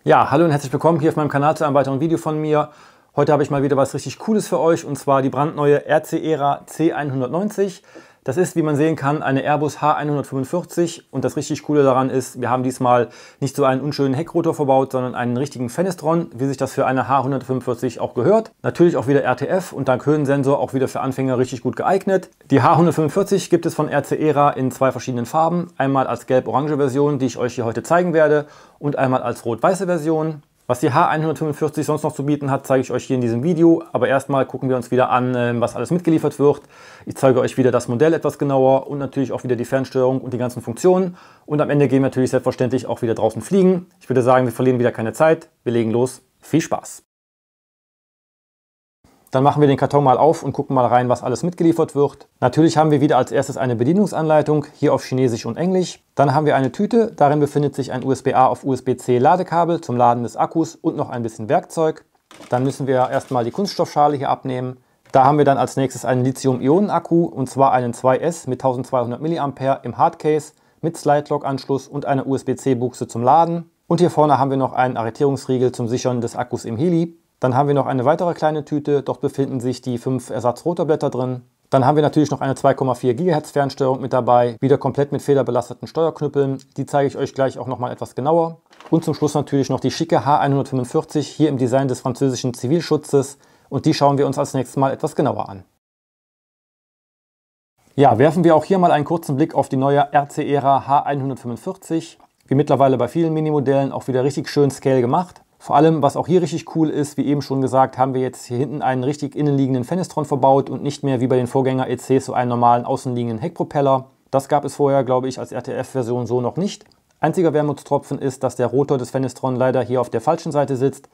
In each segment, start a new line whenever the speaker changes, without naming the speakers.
Ja, hallo und herzlich willkommen hier auf meinem Kanal zu einem weiteren Video von mir. Heute habe ich mal wieder was richtig Cooles für euch, und zwar die brandneue RC-Era C190. Das ist, wie man sehen kann, eine Airbus H145, und das richtig Coole daran ist, wir haben diesmal nicht so einen unschönen Heckrotor verbaut, sondern einen richtigen Fenestron, wie sich das für eine H145 auch gehört. Natürlich auch wieder RTF und dank Höhensensor auch wieder für Anfänger richtig gut geeignet. Die H145 gibt es von RC-Era in zwei verschiedenen Farben. Einmal als gelb-orange Version, die ich euch hier heute zeigen werde, und einmal als rot-weiße Version. Was die H145 sonst noch zu bieten hat, zeige ich euch hier in diesem Video. Aber erstmal gucken wir uns wieder an, was alles mitgeliefert wird. Ich zeige euch wieder das Modell etwas genauer und natürlich auch wieder die Fernsteuerung und die ganzen Funktionen. Und am Ende gehen wir natürlich selbstverständlich auch wieder draußen fliegen. Ich würde sagen, wir verlieren wieder keine Zeit. Wir legen los. Viel Spaß! Dann machen wir den Karton mal auf und gucken mal rein, was alles mitgeliefert wird. Natürlich haben wir wieder als erstes eine Bedienungsanleitung, hier auf Chinesisch und Englisch. Dann haben wir eine Tüte, darin befindet sich ein USB-A auf USB-C Ladekabel zum Laden des Akkus und noch ein bisschen Werkzeug. Dann müssen wir erstmal die Kunststoffschale hier abnehmen. Da haben wir dann als nächstes einen Lithium-Ionen-Akku, und zwar einen 2S mit 1200 mAh im Hardcase mit Slide-Lock-Anschluss und einer USB-C-Buchse zum Laden. Und hier vorne haben wir noch einen Arretierungsriegel zum Sichern des Akkus im Heli. Dann haben wir noch eine weitere kleine Tüte, dort befinden sich die 5 Ersatzrotorblätter drin. Dann haben wir natürlich noch eine 2,4 GHz Fernsteuerung mit dabei, wieder komplett mit federbelasteten Steuerknüppeln. Die zeige ich euch gleich auch nochmal etwas genauer. Und zum Schluss natürlich noch die schicke H145 hier im Design des französischen Zivilschutzes, und die schauen wir uns als nächstes mal etwas genauer an. Ja, werfen wir auch hier mal einen kurzen Blick auf die neue RC-Era H145. Wie mittlerweile bei vielen Minimodellen auch wieder richtig schön Scale gemacht. Vor allem, was auch hier richtig cool ist, wie eben schon gesagt, haben wir jetzt hier hinten einen richtig innenliegenden Fenestron verbaut und nicht mehr wie bei den Vorgänger ECs so einen normalen außenliegenden Heckpropeller. Das gab es vorher, glaube ich, als RTF-Version so noch nicht. Einziger Wermutstropfen ist, dass der Rotor des Fenestron leider hier auf der falschen Seite sitzt.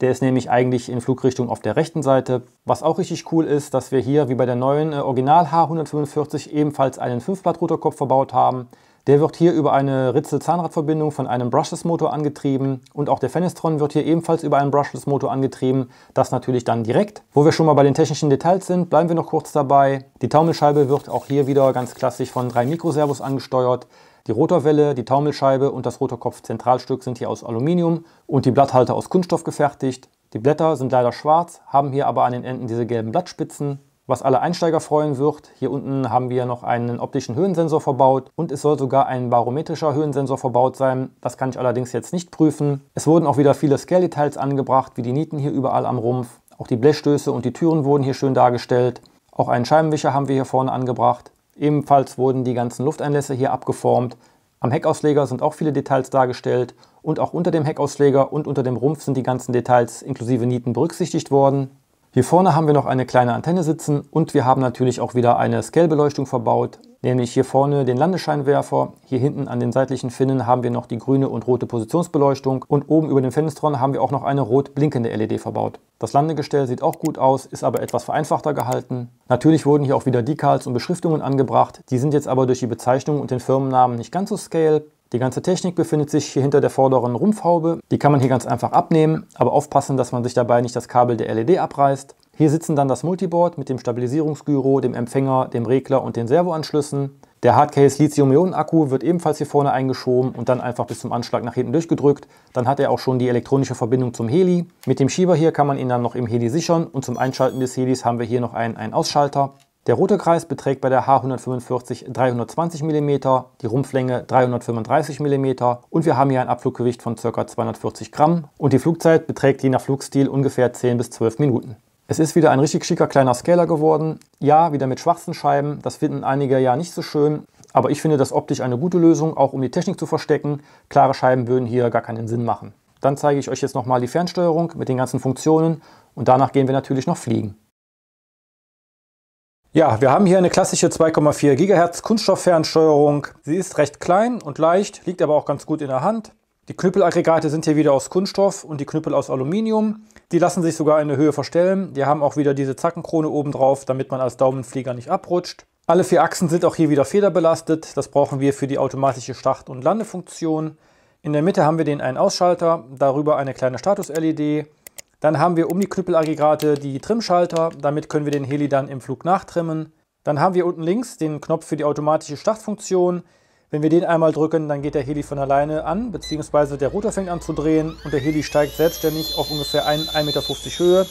Der ist nämlich eigentlich in Flugrichtung auf der rechten Seite. Was auch richtig cool ist, dass wir hier wie bei der neuen Original H145 ebenfalls einen 5-Blatt-Rotorkopf verbaut haben. Der wird hier über eine Ritzel-Zahnradverbindung von einem Brushless-Motor angetrieben, und auch der Fenestron wird hier ebenfalls über einen Brushless-Motor angetrieben, das natürlich dann direkt. Wo wir schon mal bei den technischen Details sind, bleiben wir noch kurz dabei. Die Taumelscheibe wird auch hier wieder ganz klassisch von 3 Mikroservos angesteuert. Die Rotorwelle, die Taumelscheibe und das Rotorkopf-Zentralstück sind hier aus Aluminium und die Blatthalter aus Kunststoff gefertigt. Die Blätter sind leider schwarz, haben hier aber an den Enden diese gelben Blattspitzen. Was alle Einsteiger freuen wird, hier unten haben wir noch einen optischen Höhensensor verbaut, und es soll sogar ein barometrischer Höhensensor verbaut sein. Das kann ich allerdings jetzt nicht prüfen. Es wurden auch wieder viele Scale-Details angebracht, wie die Nieten hier überall am Rumpf. Auch die Blechstöße und die Türen wurden hier schön dargestellt. Auch einen Scheibenwischer haben wir hier vorne angebracht. Ebenfalls wurden die ganzen Lufteinlässe hier abgeformt. Am Heckausleger sind auch viele Details dargestellt, und auch unter dem Heckausleger und unter dem Rumpf sind die ganzen Details inklusive Nieten berücksichtigt worden. Hier vorne haben wir noch eine kleine Antenne sitzen, und wir haben natürlich auch wieder eine Scale-Beleuchtung verbaut, nämlich hier vorne den Landescheinwerfer. Hier hinten an den seitlichen Finnen haben wir noch die grüne und rote Positionsbeleuchtung, und oben über dem Fenestron haben wir auch noch eine rot blinkende LED verbaut. Das Landegestell sieht auch gut aus, ist aber etwas vereinfachter gehalten. Natürlich wurden hier auch wieder Decals und Beschriftungen angebracht, die sind jetzt aber durch die Bezeichnung und den Firmennamen nicht ganz so Scale. Die ganze Technik befindet sich hier hinter der vorderen Rumpfhaube. Die kann man hier ganz einfach abnehmen, aber aufpassen, dass man sich dabei nicht das Kabel der LED abreißt. Hier sitzen dann das Multiboard mit dem Stabilisierungsgyro, dem Empfänger, dem Regler und den Servoanschlüssen. Der Hardcase Lithium-Ionen-Akku wird ebenfalls hier vorne eingeschoben und dann einfach bis zum Anschlag nach hinten durchgedrückt. Dann hat er auch schon die elektronische Verbindung zum Heli. Mit dem Schieber hier kann man ihn dann noch im Heli sichern, und zum Einschalten des Helis haben wir hier noch einen Ausschalter. Der Rotorkreis beträgt bei der H145 320 mm, die Rumpflänge 335 mm, und wir haben hier ein Abfluggewicht von ca. 240 Gramm, und die Flugzeit beträgt je nach Flugstil ungefähr 10 bis 12 Minuten. Es ist wieder ein richtig schicker kleiner Scaler geworden. Ja, wieder mit schwarzen Scheiben, das finden einige ja nicht so schön, aber ich finde das optisch eine gute Lösung, auch um die Technik zu verstecken. Klare Scheiben würden hier gar keinen Sinn machen. Dann zeige ich euch jetzt nochmal die Fernsteuerung mit den ganzen Funktionen, und danach gehen wir natürlich noch fliegen. Ja, wir haben hier eine klassische 2,4 GHz Kunststofffernsteuerung. Sie ist recht klein und leicht, liegt aber auch ganz gut in der Hand. Die Knüppelaggregate sind hier wieder aus Kunststoff und die Knüppel aus Aluminium. Die lassen sich sogar in der Höhe verstellen. Die haben auch wieder diese Zackenkrone oben drauf, damit man als Daumenflieger nicht abrutscht. Alle 4 Achsen sind auch hier wieder federbelastet. Das brauchen wir für die automatische Start- und Landefunktion. In der Mitte haben wir den einen Ausschalter, darüber eine kleine Status-LED. Dann haben wir um die Knüppelaggregate die Trimschalter, damit können wir den Heli dann im Flug nachtrimmen. Dann haben wir unten links den Knopf für die automatische Startfunktion. Wenn wir den einmal drücken, dann geht der Heli von alleine an, beziehungsweise der Rotor fängt an zu drehen und der Heli steigt selbstständig auf ungefähr 1,50 Meter Höhe.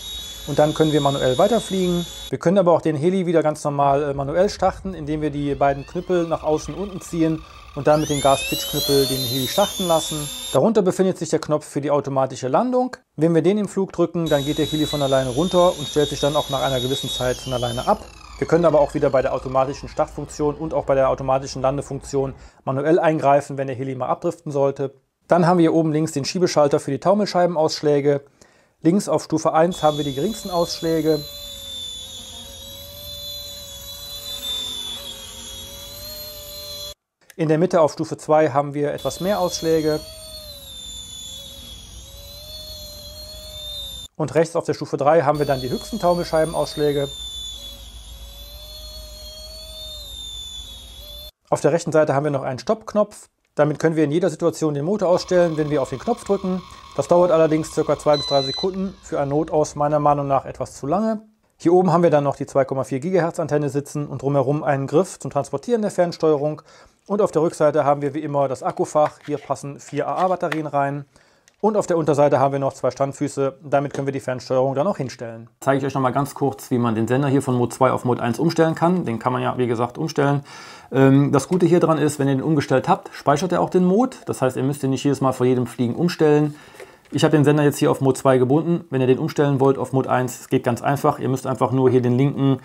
Und dann können wir manuell weiterfliegen. Wir können aber auch den Heli wieder ganz normal manuell starten, indem wir die beiden Knüppel nach außen und unten ziehen und dann mit dem Gas-Pitch-Knüppel den Heli starten lassen. Darunter befindet sich der Knopf für die automatische Landung. Wenn wir den im Flug drücken, dann geht der Heli von alleine runter und stellt sich dann auch nach einer gewissen Zeit von alleine ab. Wir können aber auch wieder bei der automatischen Startfunktion und auch bei der automatischen Landefunktion manuell eingreifen, wenn der Heli mal abdriften sollte. Dann haben wir hier oben links den Schiebeschalter für die Taumelscheibenausschläge. Links auf Stufe 1 haben wir die geringsten Ausschläge. In der Mitte auf Stufe 2 haben wir etwas mehr Ausschläge. Und rechts auf der Stufe 3 haben wir dann die höchsten Taumelscheibenausschläge. Auf der rechten Seite haben wir noch einen Stoppknopf. Damit können wir in jeder Situation den Motor ausstellen, wenn wir auf den Knopf drücken. Das dauert allerdings ca. 2 bis 3 Sekunden, für ein Notaus meiner Meinung nach etwas zu lange. Hier oben haben wir dann noch die 2,4 GHz Antenne sitzen und drumherum einen Griff zum Transportieren der Fernsteuerung. Und auf der Rückseite haben wir wie immer das Akkufach. Hier passen 4 AA-Batterien rein. Und auf der Unterseite haben wir noch 2 Standfüße. Damit können wir die Fernsteuerung dann auch hinstellen. Zeige ich euch noch mal ganz kurz, wie man den Sender hier von Mode 2 auf Mode 1 umstellen kann. Den kann man ja, wie gesagt, umstellen. Das Gute hier dran ist, wenn ihr den umgestellt habt, speichert er auch den Mode. Das heißt, ihr müsst ihn nicht jedes Mal vor jedem Fliegen umstellen. Ich habe den Sender jetzt hier auf Mode 2 gebunden. Wenn ihr den umstellen wollt auf Mode 1, es geht ganz einfach. Ihr müsst einfach nur hier den linken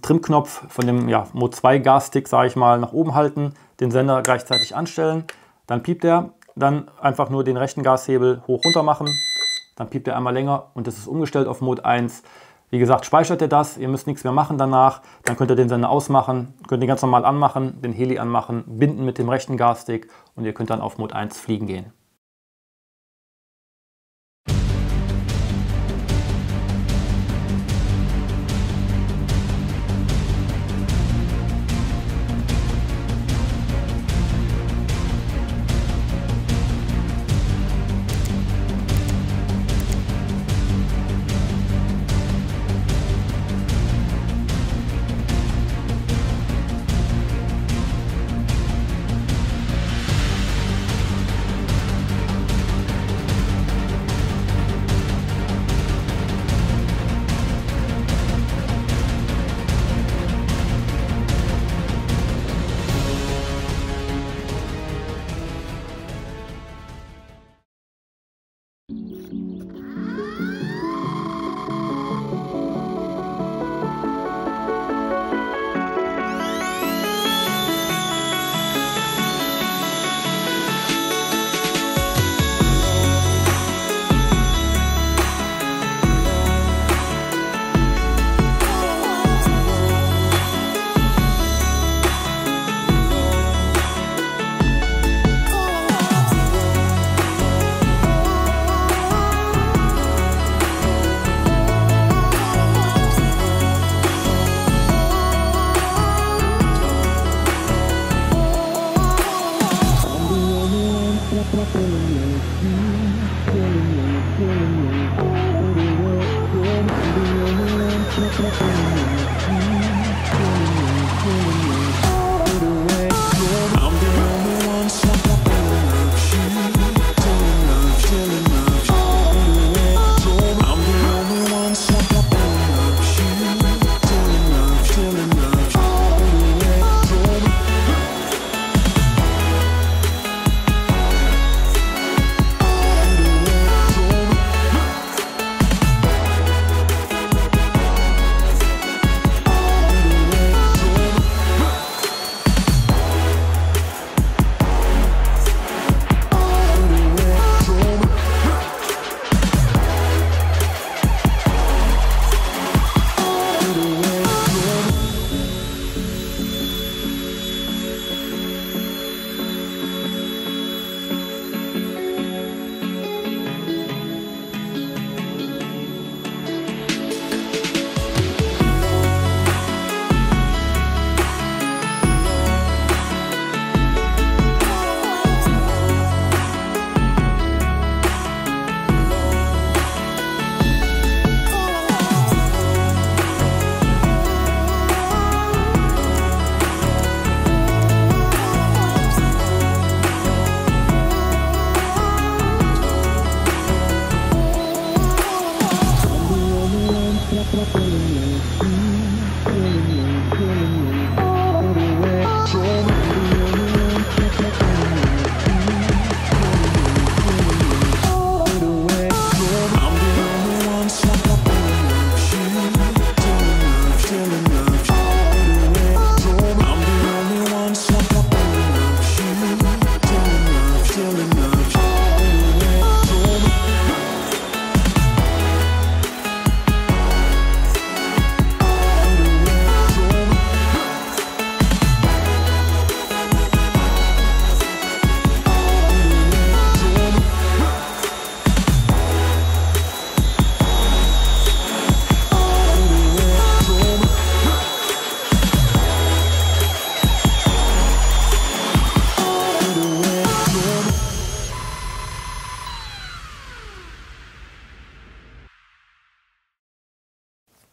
Trimknopf von dem Mode 2 Gasstick, sage ich mal, nach oben halten, den Sender gleichzeitig anstellen. Dann piept er. Dann einfach nur den rechten Gashebel hoch runter machen, dann piept er einmal länger und es ist umgestellt auf Mode 1. Wie gesagt, speichert ihr das, ihr müsst nichts mehr machen danach, dann könnt ihr den Sender ausmachen, könnt ihn ganz normal anmachen, den Heli anmachen, binden mit dem rechten Gasstick und ihr könnt dann auf Mode 1 fliegen gehen.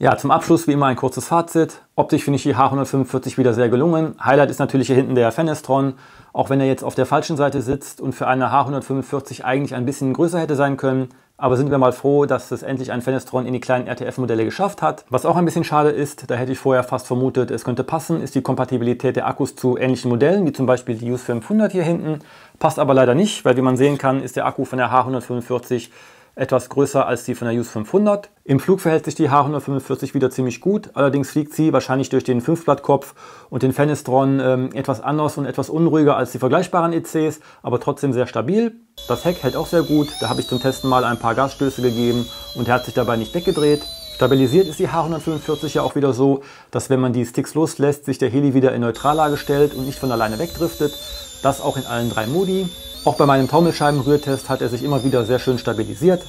Ja, zum Abschluss wie immer ein kurzes Fazit. Optisch finde ich die H145 wieder sehr gelungen. Highlight ist natürlich hier hinten der Fenestron, auch wenn er jetzt auf der falschen Seite sitzt und für eine H145 eigentlich ein bisschen größer hätte sein können. Aber sind wir mal froh, dass es endlich ein Fenestron in die kleinen RTF-Modelle geschafft hat. Was auch ein bisschen schade ist, da hätte ich vorher fast vermutet, es könnte passen, ist die Kompatibilität der Akkus zu ähnlichen Modellen, wie zum Beispiel die US 500 hier hinten. Passt aber leider nicht, weil wie man sehen kann, ist der Akku von der H145 etwas größer als die von der US 500. Im Flug verhält sich die H145 wieder ziemlich gut, allerdings fliegt sie wahrscheinlich durch den 5-Blatt-Kopf und den Fenestron etwas anders und etwas unruhiger als die vergleichbaren ECs, aber trotzdem sehr stabil. Das Heck hält auch sehr gut, da habe ich zum Testen mal ein paar Gasstöße gegeben und er hat sich dabei nicht weggedreht. Stabilisiert ist die H145 ja auch wieder so, dass wenn man die Sticks loslässt, sich der Heli wieder in Neutrallage stellt und nicht von alleine wegdriftet. Das auch in allen 3 Modi. Auch bei meinem Taumelscheibenrührtest hat er sich immer wieder sehr schön stabilisiert.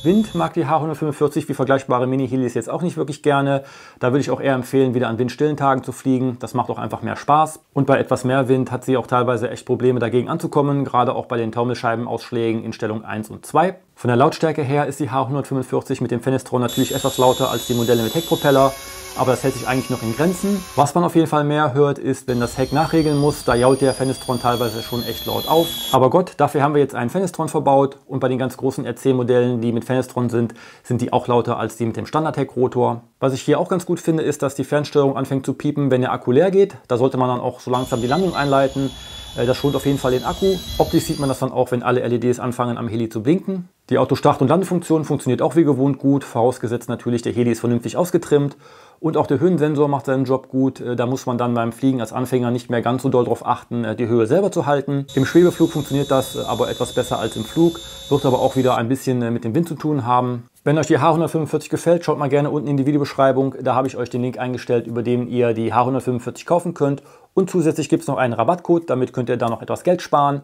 Wind mag die H145 wie vergleichbare Mini-Helis jetzt auch nicht wirklich gerne. Da würde ich auch eher empfehlen, wieder an windstillen Tagen zu fliegen. Das macht auch einfach mehr Spaß. Und bei etwas mehr Wind hat sie auch teilweise echt Probleme dagegen anzukommen, gerade auch bei den Taumelscheibenausschlägen in Stellung 1 und 2. Von der Lautstärke her ist die H145 mit dem Fenestron natürlich etwas lauter als die Modelle mit Heckpropeller, aber das hält sich eigentlich noch in Grenzen. Was man auf jeden Fall mehr hört, ist, wenn das Heck nachregeln muss, da jault der Fenestron teilweise schon echt laut auf. Aber Gott, dafür haben wir jetzt einen Fenestron verbaut und bei den ganz großen RC-Modellen, die mit Fenestron sind, sind die auch lauter als die mit dem Standard-Heckrotor. Was ich hier auch ganz gut finde, ist, dass die Fernsteuerung anfängt zu piepen, wenn der Akku leer geht. Da sollte man dann auch so langsam die Landung einleiten. Das schont auf jeden Fall den Akku. Optisch sieht man das dann auch, wenn alle LEDs anfangen am Heli zu blinken. Die Auto-Start- und Landefunktion funktioniert auch wie gewohnt gut, vorausgesetzt natürlich, der Heli ist vernünftig ausgetrimmt. Und auch der Höhensensor macht seinen Job gut. Da muss man dann beim Fliegen als Anfänger nicht mehr ganz so doll darauf achten, die Höhe selber zu halten. Im Schwebeflug funktioniert das aber etwas besser als im Flug, wird aber auch wieder ein bisschen mit dem Wind zu tun haben. Wenn euch die H145 gefällt, schaut mal gerne unten in die Videobeschreibung. Da habe ich euch den Link eingestellt, über den ihr die H145 kaufen könnt. Und zusätzlich gibt es noch einen Rabattcode, damit könnt ihr da noch etwas Geld sparen.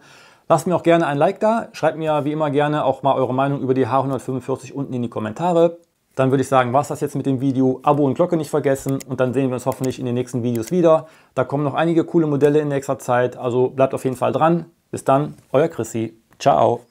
Lasst mir auch gerne ein Like da. Schreibt mir wie immer gerne auch mal eure Meinung über die H145 unten in die Kommentare. Dann würde ich sagen, war es das jetzt mit dem Video. Abo und Glocke nicht vergessen und dann sehen wir uns hoffentlich in den nächsten Videos wieder. Da kommen noch einige coole Modelle in nächster Zeit, also bleibt auf jeden Fall dran. Bis dann, euer Chrissy. Ciao.